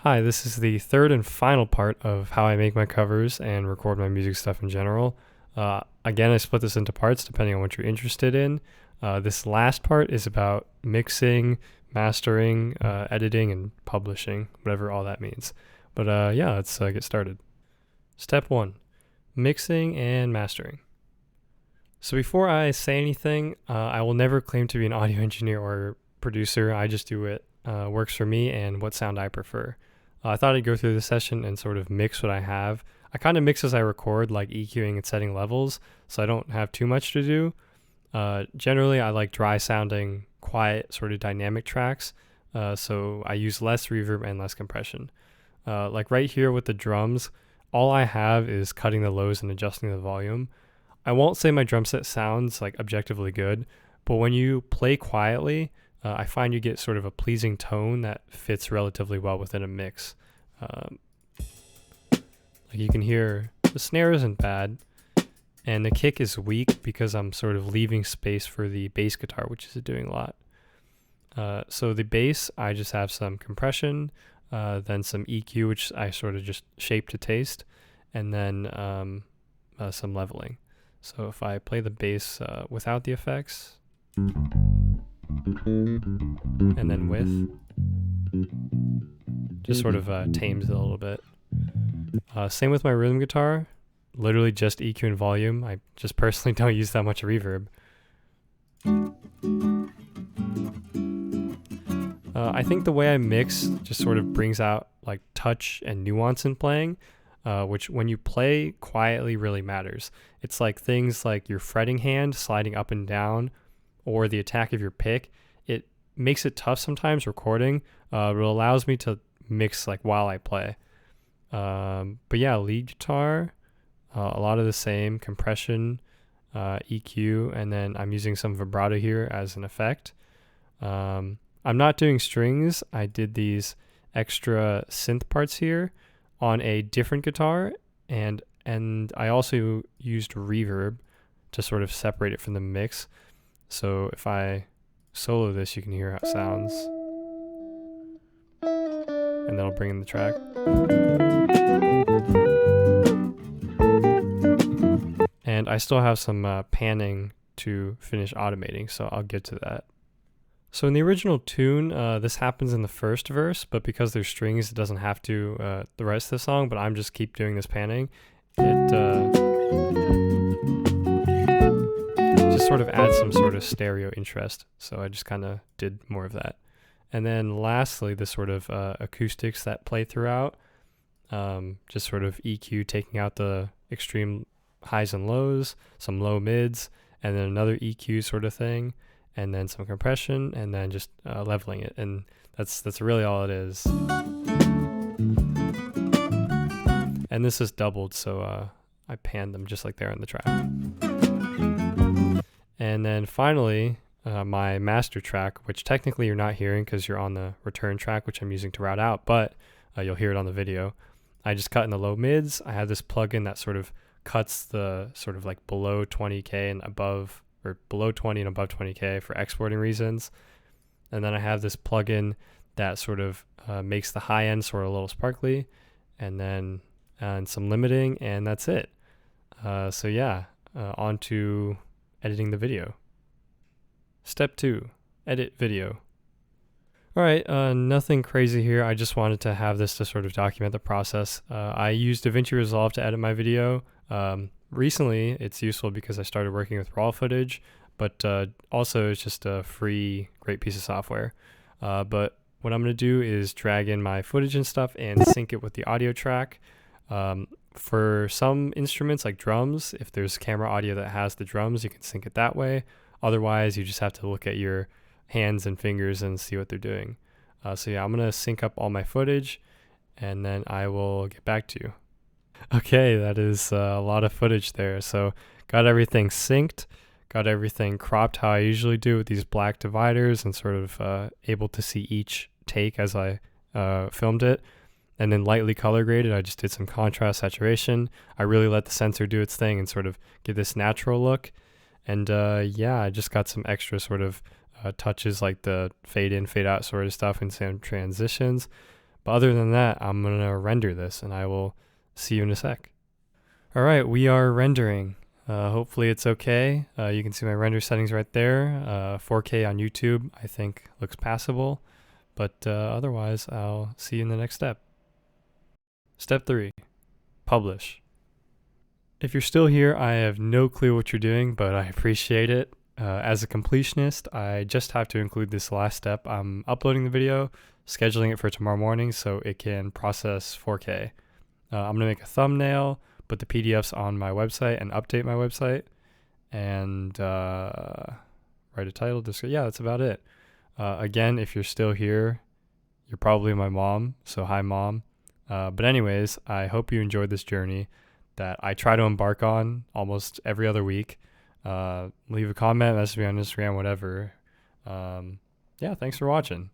Hi, this is the third and final part of how I make my covers and record my music stuff in general. Again, I split this into parts depending on what you're interested in. This last part is about mixing, mastering, editing, and publishing, whatever all that means. But yeah, let's get started. Step 1, mixing and mastering. So before I say anything, I will never claim to be an audio engineer or producer. I just do what works for me and what sound I prefer. I thought I'd go through the session and sort of mix what I have. I kind of mix as I record, like EQing and setting levels, so I don't have too much to do. Generally, I like dry sounding, quiet, sort of dynamic tracks, so I use less reverb and less compression. Like right here with the drums, all I have is cutting the lows and adjusting the volume. I won't say my drum set sounds like objectively good, but when you play quietly, I find you get sort of a pleasing tone that fits relatively well within a mix. Like you can hear the snare isn't bad, and the kick is weak because I'm sort of leaving space for the bass guitar, which is doing a lot. So the bass, I just have some compression, then some EQ, which I sort of just shape to taste, and then some leveling. So if I play the bass without the effects, and then with, just sort of tames it a little bit. Same with my rhythm guitar, literally just EQ and volume. I just personally don't use that much reverb. I think the way I mix just sort of brings out like touch and nuance in playing, which when you play quietly really matters. It's like things like your fretting hand sliding up and down or the attack of your pick. It makes it tough sometimes recording, but it allows me to mix like while I play. But yeah, lead guitar, a lot of the same compression, EQ, and then I'm using some vibrato here as an effect. I'm not doing strings. I did these extra synth parts here on a different guitar, and I also used reverb to sort of separate it from the mix. So if I solo this, you can hear how it sounds, and that'll bring in the track. And I still have some panning to finish automating, so I'll get to that. So in the original tune, this happens in the first verse, but because there's strings, it doesn't have to the rest of the song, but I'm just keep doing this panning. It just sort of adds some sort of stereo interest, so I just kind of did more of that. And then lastly, the sort of acoustics that play throughout, just sort of EQ, taking out the extreme highs and lows, some low mids, and then another EQ sort of thing, and then some compression, and then just leveling it. And that's really all it is. And this is doubled, so I panned them just like they're on the track. And then finally, my master track, which technically you're not hearing because you're on the return track, which I'm using to route out, but you'll hear it on the video. I just cut in the low mids. I have this plugin that sort of cuts the sort of like below 20K and above, or below 20 and above 20K for exporting reasons. And then I have this plugin that sort of makes the high end sort of a little sparkly, and then and some limiting, and that's it. So yeah, on to editing the video. Step 2, edit video. All right, nothing crazy here. I just wanted to have this to sort of document the process. I used DaVinci Resolve to edit my video. Recently, it's useful because I started working with raw footage, but also it's just a free, great piece of software. But what I'm going to do is drag in my footage and stuff and sync it with the audio track. For some instruments like drums, if there's camera audio that has the drums, you can sync it that way. Otherwise, you just have to look at your hands and fingers and see what they're doing. So yeah, I'm going to sync up all my footage, and then I will get back to you. Okay, that is a lot of footage there. So got everything synced, got everything cropped how I usually do with these black dividers, and sort of able to see each take as I filmed it. And then lightly color graded. I just did some contrast saturation. I really let the sensor do its thing and sort of give this natural look. And yeah, I just got some extra sort of touches like the fade in, fade out sort of stuff and some transitions. But other than that, I'm going to render this, and I will see you in a sec. All right, we are rendering. Hopefully it's okay. You can see my render settings right there. 4K on YouTube, I think, looks passable. But otherwise, I'll see you in the next step. Step 3, publish. If you're still here, I have no clue what you're doing, but I appreciate it. As a completionist, I just have to include this last step. I'm uploading the video, scheduling it for tomorrow morning so it can process 4K. I'm going to make a thumbnail, put the PDFs on my website and update my website, and write a title. Yeah, that's about it. Again, if you're still here, you're probably my mom, so hi mom. But anyways, I hope you enjoyed this journey that I try to embark on almost every other week. Leave a comment, message me on Instagram, whatever. Yeah, thanks for watching.